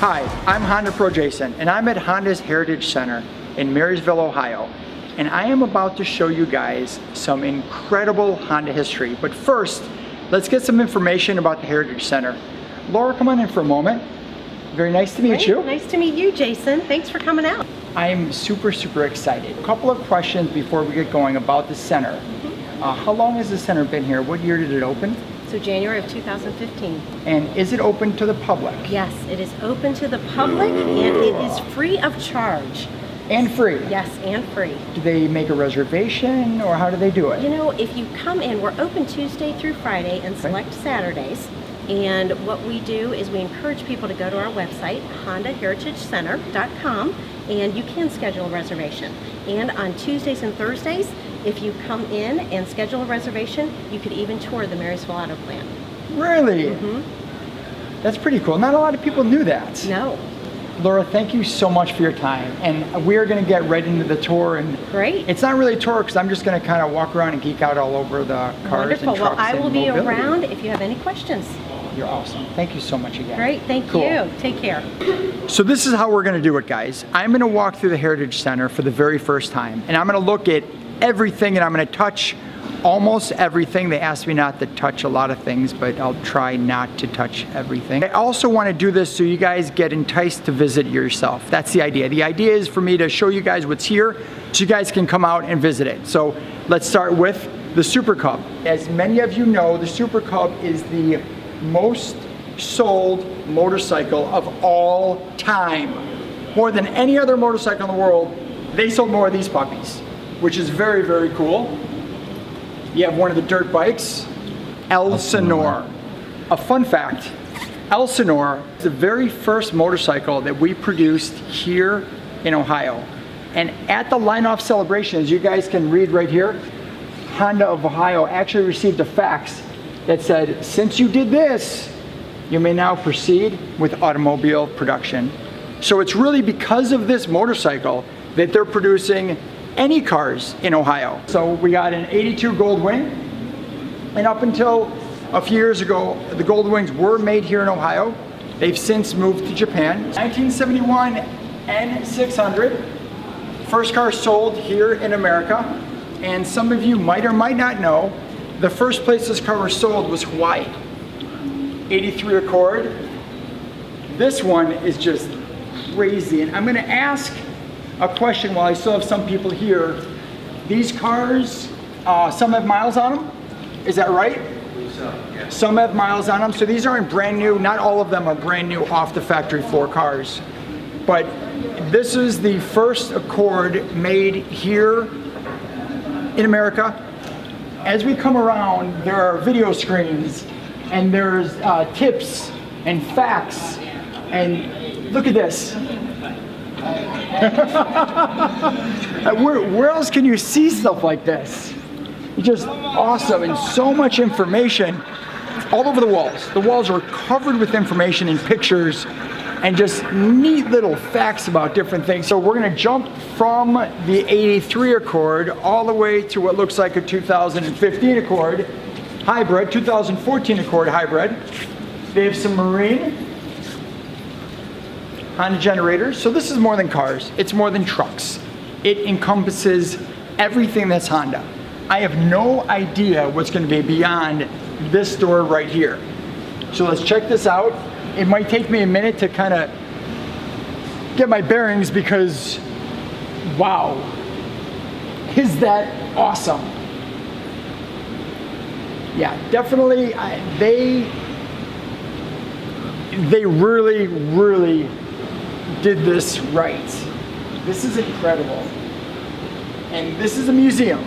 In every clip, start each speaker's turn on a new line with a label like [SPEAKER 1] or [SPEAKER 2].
[SPEAKER 1] Hi, I'm Honda Pro Jason, and I'm at Honda's Heritage Center in Marysville, Ohio. And I am about to show you guys some incredible Honda history. But first, let's get some information about the Heritage Center. Laura, come on in for a moment. Very nice to meet you.
[SPEAKER 2] Nice to meet you, Jason. Thanks for coming out.
[SPEAKER 1] I'm super excited. A couple of questions before we get going about the center. How long has the center been here? What year did it open?
[SPEAKER 2] So January of 2015.
[SPEAKER 1] And is it open to the public?
[SPEAKER 2] Yes, it is open to the public and it is free of charge.
[SPEAKER 1] And free?
[SPEAKER 2] Yes, and free.
[SPEAKER 1] Do they make a reservation or how do they do it?
[SPEAKER 2] You know, if you come in, we're open Tuesday through Friday and select Saturdays. And what we do is we encourage people to go to our website, HondaHeritageCenter.com, and you can schedule a reservation. And on Tuesdays and Thursdays, if you come in and schedule a reservation, you could even tour the Marysville Auto Plant.
[SPEAKER 1] Really? That's pretty cool. Not a lot of people knew that.
[SPEAKER 2] No.
[SPEAKER 1] Laura, thank you so much for your time. And we're going to get right into the tour. And
[SPEAKER 2] great.
[SPEAKER 1] It's not really a tour because I'm just going to kind of walk around and geek out all over the cars and trucks.
[SPEAKER 2] Well, I will be
[SPEAKER 1] mobility.
[SPEAKER 2] around if you have any questions.
[SPEAKER 1] You're awesome. Thank you so much again.
[SPEAKER 2] Great, thank you. Take care.
[SPEAKER 1] So this is how we're going to do it, guys. I'm going to walk through the Heritage Center for the very first time. And I'm going to look at everything and I'm going to touch almost everything. They asked me not to touch a lot of things, but I'll try not to touch everything. I also want to do this so you guys get enticed to visit yourself. That's the idea. The idea is for me to show you guys what's here so you guys can come out and visit it. So let's start with the Super Cub. As many of you know, the Super Cub is the most sold motorcycle of all time. More than any other motorcycle in the world, they sold more of these puppies, which is very cool. You have one of the dirt bikes, Elsinore. A fun fact, Elsinore is the very first motorcycle that we produced here in Ohio. And at the line-off celebration, as you guys can read right here, Honda of Ohio actually received a fax that said, since you did this, you may now proceed with automobile production. So it's really because of this motorcycle that they're producing any cars in Ohio. So we got an 82 Gold Wing, and up until a few years ago, the Gold Wings were made here in Ohio. They've since moved to Japan. 1971 N600, first car sold here in America. And some of you might or might not know, the first place this car was sold was Hawaii. 83 Accord. This one is just crazy. And I'm gonna ask a question while I still have some people here. These cars, some have miles on them, is that right?
[SPEAKER 3] I believe so, yeah.
[SPEAKER 1] Some have miles on them, so these aren't brand new. Not all of them are brand new off the factory floor cars. But this is the first Accord made here in America. As we come around, there are video screens and there's tips and facts, and look at this. Where else can you see stuff like this? It's just awesome, and so much information all over the walls. The walls are covered with information and pictures and just neat little facts about different things. So we're gonna jump from the 83 Accord all the way to what looks like a 2015 Accord Hybrid, 2014 Accord Hybrid. They have some marine Honda generators. So this is more than cars, it's more than trucks. It encompasses everything that's Honda. I have no idea what's gonna be beyond this door right here. So let's check this out. It might take me a minute to kind of get my bearings because, wow, is that awesome. Yeah, definitely, they really did this right. This is incredible. And this is a museum.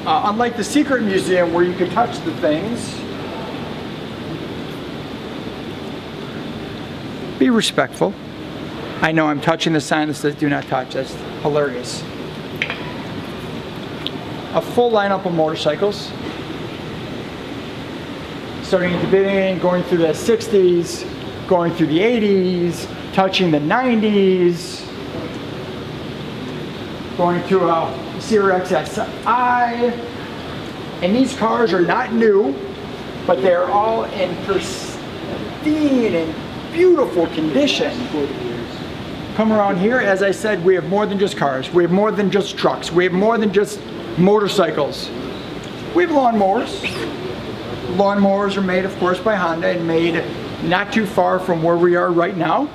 [SPEAKER 1] Unlike the secret museum where you can touch the things, be respectful. I know I'm touching the sign that says do not touch. That's hilarious. A full lineup of motorcycles. Starting at the beginning, going through the 60s, going through the 80s, touching the 90s, going to a CRX SI. And these cars are not new, but they're all in pristine and beautiful condition. Come around here, as I said, we have more than just cars. We have more than just trucks. We have more than just motorcycles. We have lawnmowers. Lawnmowers are made, of course, by Honda and made not too far from where we are right now.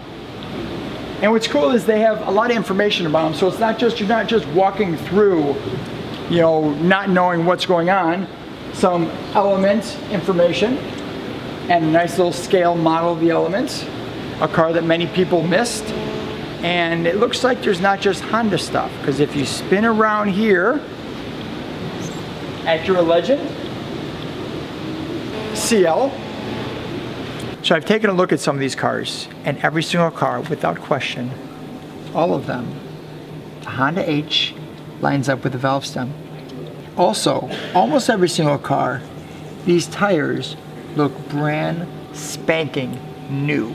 [SPEAKER 1] And what's cool is they have a lot of information about them. So it's not just, you're not just walking through, you know, not knowing what's going on. Some element information and a nice little scale model of the elements. A car that many people missed. And it looks like there's not just Honda stuff, because if you spin around here, Acura Legend, CL. So I've taken a look at some of these cars, and every single car, without question, all of them, the Honda H lines up with the valve stem. Also, almost every single car, these tires look brand spanking new.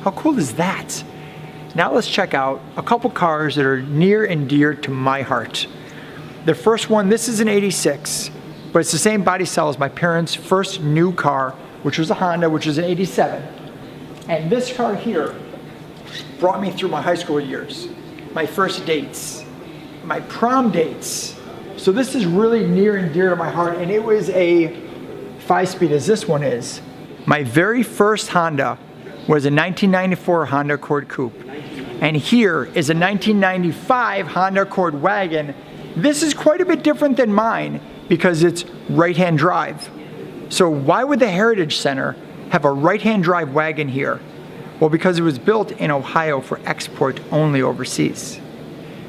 [SPEAKER 1] How cool is that? Now let's check out a couple cars that are near and dear to my heart. The first one, this is an 86, but it's the same body style as my parents' first new car, which was a Honda, which was an 87. And this car here brought me through my high school years, my first dates, my prom dates. So this is really near and dear to my heart, and it was a 5-speed as this one is. My very first Honda was a 1994 Honda Accord Coupe. And here is a 1995 Honda Accord wagon. This is quite a bit different than mine because it's right-hand drive. So why would the Heritage Center have a right-hand drive wagon here? Well, because it was built in Ohio for export only overseas.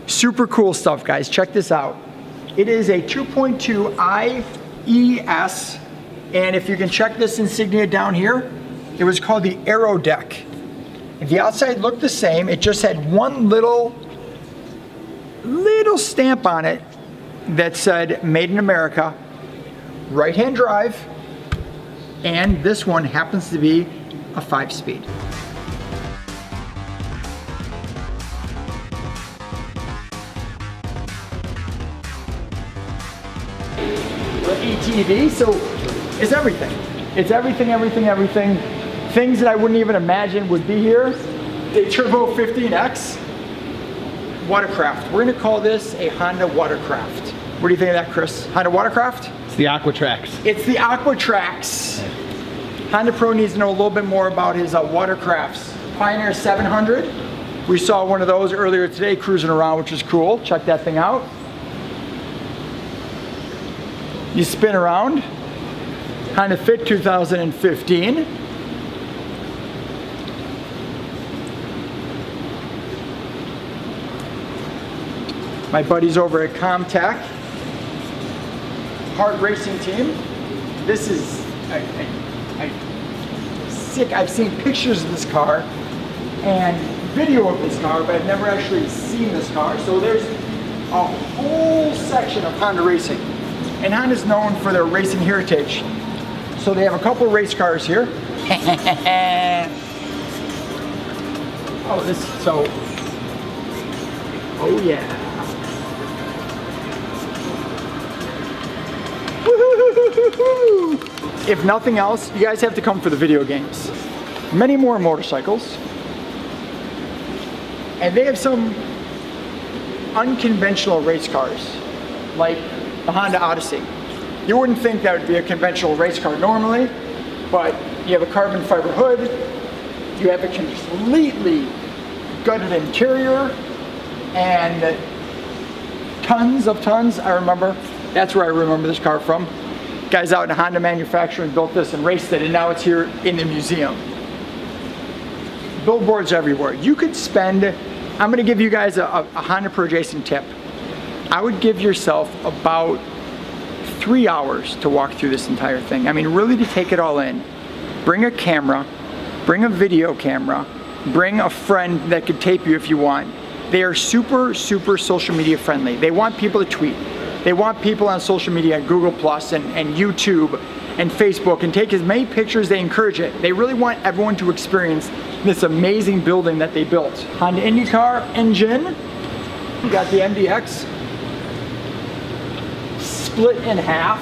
[SPEAKER 1] Super cool stuff, guys. Check this out. It is a 2.2 IES, and if you can check this insignia down here, it was called the Aero Deck. The outside looked the same, it just had one little stamp on it that said Made in America, right-hand drive, and this one happens to be a 5-speed. ATV, so it's everything. It's everything. Things that I wouldn't even imagine would be here. A Turbo 15X watercraft. We're gonna call this a Honda Watercraft. What do you think of that, Chris? Honda Watercraft?
[SPEAKER 3] It's the Aquatrax.
[SPEAKER 1] It's the Aquatrax. Honda Pro needs to know a little bit more about his watercrafts. Pioneer 700. We saw one of those earlier today cruising around, which is cool. Check that thing out. You spin around. Honda Fit 2015. My buddies over at Comtech, Hard Racing Team. This is sick. I've seen pictures of this car and video of this car, but I've never actually seen this car. So there's a whole section of Honda Racing. And Honda's known for their racing heritage. So they have a couple of race cars here. Oh yeah. If nothing else, you guys have to come for the video games. Many more motorcycles. And they have some unconventional race cars, like the Honda Odyssey. You wouldn't think that would be a conventional race car normally, but you have a carbon fiber hood, you have a completely gutted interior, and tons, I remember, that's where I remember this car from. Guys out in Honda manufacturing built this and raced it, and now it's here in the museum. Billboards everywhere. You could spend, I'm gonna give you guys a Honda Pro Jason tip. I would give yourself about 3 hours to walk through this entire thing. I mean, really to take it all in. Bring a camera, bring a video camera, bring a friend that could tape you if you want. They are super social media friendly. They want people to tweet. They want people on social media, Google Plus and YouTube and Facebook, and take as many pictures. They encourage it. They really want everyone to experience this amazing building that they built. Honda IndyCar engine. You got the MDX split in half.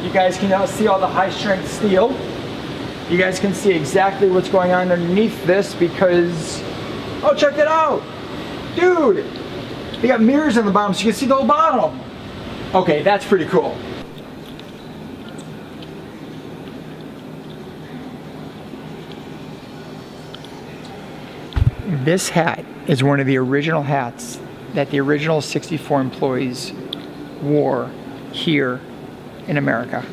[SPEAKER 1] You guys can now see all the high strength steel. You guys can see exactly what's going on underneath this because, oh, check it out. Dude, they got mirrors on the bottom so you can see the whole bottom. Okay, that's pretty cool. This hat is one of the original hats that the original 64 employees wore here in America.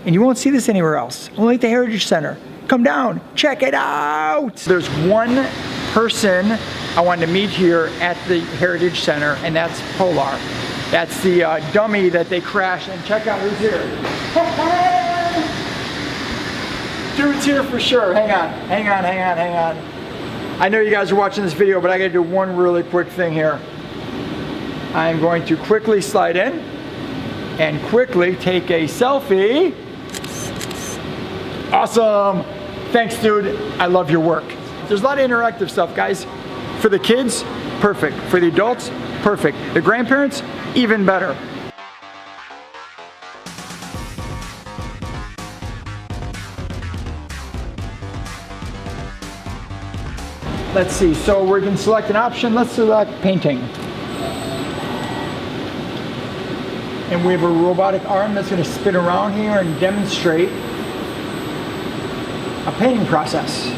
[SPEAKER 1] And you won't see this anywhere else, only at the Heritage Center. Come down, check it out! There's one person I wanted to meet here at the Heritage Center, and that's Polar. That's the dummy that they crashed, and check out who's here. Dude's here for sure, hang on. I know you guys are watching this video, but I gotta do one really quick thing here. I'm going to quickly slide in and quickly take a selfie. Awesome. Thanks, dude. I love your work. There's a lot of interactive stuff, guys. For the kids, perfect. For the adults, perfect. The grandparents, even better. Let's see, so we can select an option. Let's select painting. And we have a robotic arm that's going to spin around here and demonstrate a painting process.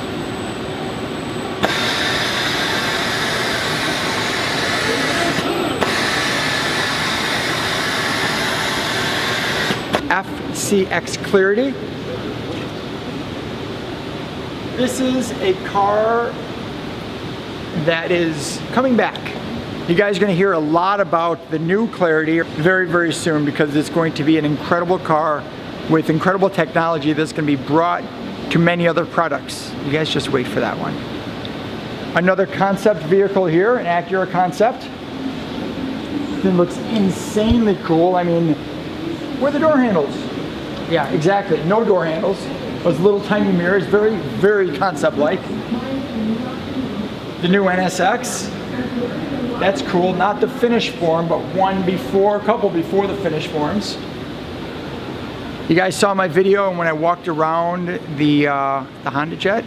[SPEAKER 1] FCX Clarity. This is a car that is coming back. You guys are going to hear a lot about the new Clarity very, very soon because it's going to be an incredible car with incredible technology that's going to be brought to many other products. You guys just wait for that one. Another concept vehicle here, an Acura concept. It looks insanely cool. I mean, where are the door handles? Yeah, exactly. No door handles. Those little tiny mirrors, very, very concept-like. The new NSX. That's cool. Not the finished form, but one before, a couple before the finished forms. You guys saw my video and when I walked around the Honda Jet.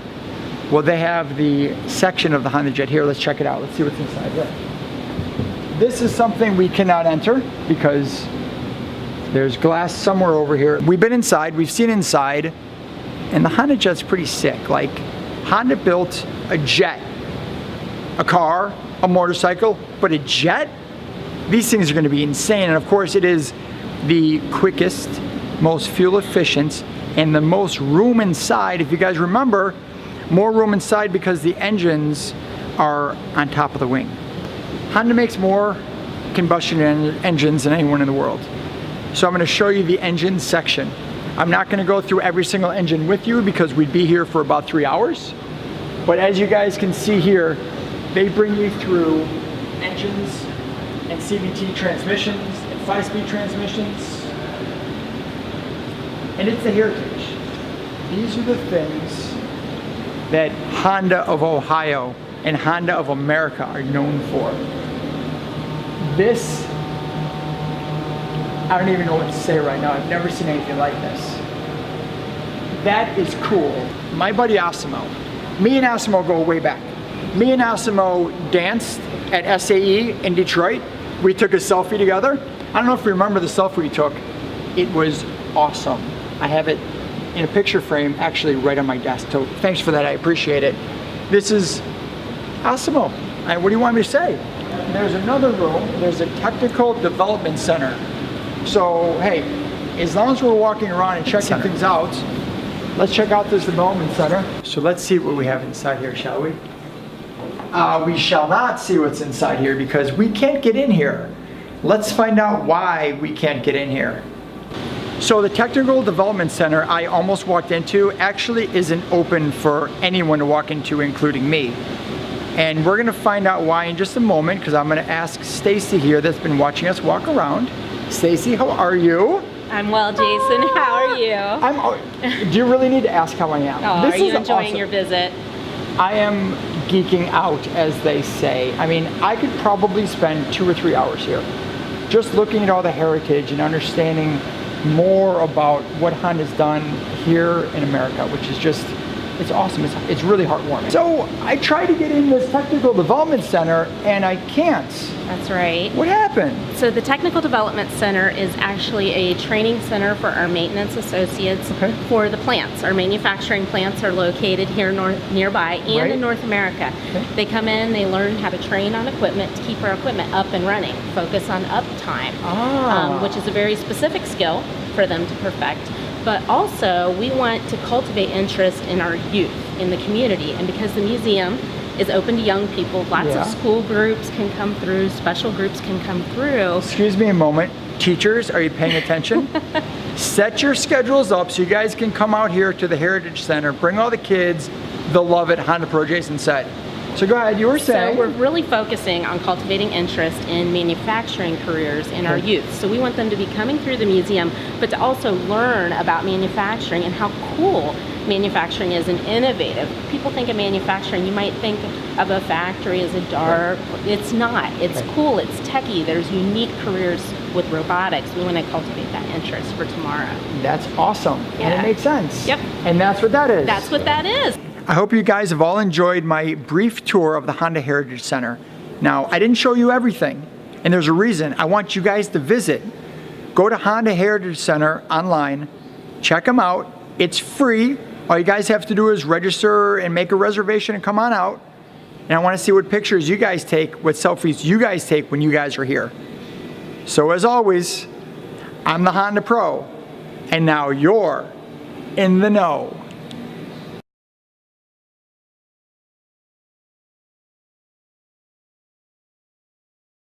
[SPEAKER 1] Well, they have the section of the Honda Jet here. Let's check it out. Let's see what's inside here. This is something we cannot enter because there's glass somewhere over here. We've been inside, we've seen inside, and the Honda Jet's pretty sick. Like, Honda built a jet, a car, a motorcycle, but a jet? These things are gonna be insane, and of course it is the quickest, most fuel efficient, and the most room inside. If you guys remember, more room inside because the engines are on top of the wing. Honda makes more combustion engines than anyone in the world. So I'm going to show you the engine section. I'm not going to go through every single engine with you because we'd be here for about 3 hours. But as you guys can see here, they bring you through engines and CVT transmissions and 5-speed transmissions. And it's the heritage. These are the things that Honda of Ohio and Honda of America are known for. This, I don't even know what to say right now. I've never seen anything like this. That is cool. My buddy Asimo, me and Asimo go way back. Me and Asimo danced at SAE in Detroit. We took a selfie together. I don't know if you remember the selfie we took. It was awesome. I have it in a picture frame actually right on my desk. So thanks for that, I appreciate it. This is Asimo. What do you want me to say? There's another room, there's a technical development center. So, hey, as long as we're walking around and checking things out, let's check out this development center. So let's see what we have inside here, shall we? We shall not see what's inside here because we can't get in here. Let's find out why we can't get in here. So the Technical Development Center I almost walked into actually isn't open for anyone to walk into, including me. And we're gonna find out why in just a moment because I'm gonna ask Stacy here that's been watching us walk around. Stacy, how are you?
[SPEAKER 3] I'm well, Jason. How are you?
[SPEAKER 1] Do you really need to ask how I am?
[SPEAKER 3] Oh, are you enjoying your visit?
[SPEAKER 1] I am geeking out, as they say. I mean, I could probably spend 2 or 3 hours here just looking at all the heritage and understanding more about what Honda's done here in America, which is just, it's awesome. It's really heartwarming. So I tried to get in this technical development center and I can't.
[SPEAKER 3] That's right.
[SPEAKER 1] What happened?
[SPEAKER 3] So the Technical Development Center is actually a training center for our maintenance associates for the plants. Our manufacturing plants are located here nearby and in North America. They come in, they learn how to train on equipment to keep our equipment up and running, focus on uptime, which is a very specific skill for them to perfect. But also, we want to cultivate interest in our youth, in the community. And because the museum is open to young people, lots of school groups can come through, special groups can come through.
[SPEAKER 1] Excuse me a moment. Teachers, are you paying attention? Set your schedules up so you guys can come out here to the Heritage Center, bring all the kids, they'll love it, Honda Pro Jason said. So go ahead, you were saying.
[SPEAKER 3] So we're really focusing on cultivating interest in manufacturing careers in our youth. So we want them to be coming through the museum, but to also learn about manufacturing and how cool manufacturing is and innovative. People think of manufacturing, you might think of a factory as a dark. It's not. It's cool, it's techie. There's unique careers with robotics. We want to cultivate that interest for tomorrow.
[SPEAKER 1] That's awesome. And it makes sense.
[SPEAKER 3] Yep.
[SPEAKER 1] And that's what that is.
[SPEAKER 3] That's what that is.
[SPEAKER 1] I hope you guys have all enjoyed my brief tour of the Honda Heritage Center. Now, I didn't show you everything, and there's a reason. I want you guys to visit. Go to Honda Heritage Center online, check them out. It's free. All you guys have to do is register and make a reservation and come on out. And I want to see what pictures you guys take, what selfies you guys take when you guys are here. So as always, I'm the Honda Pro, and now you're in the know.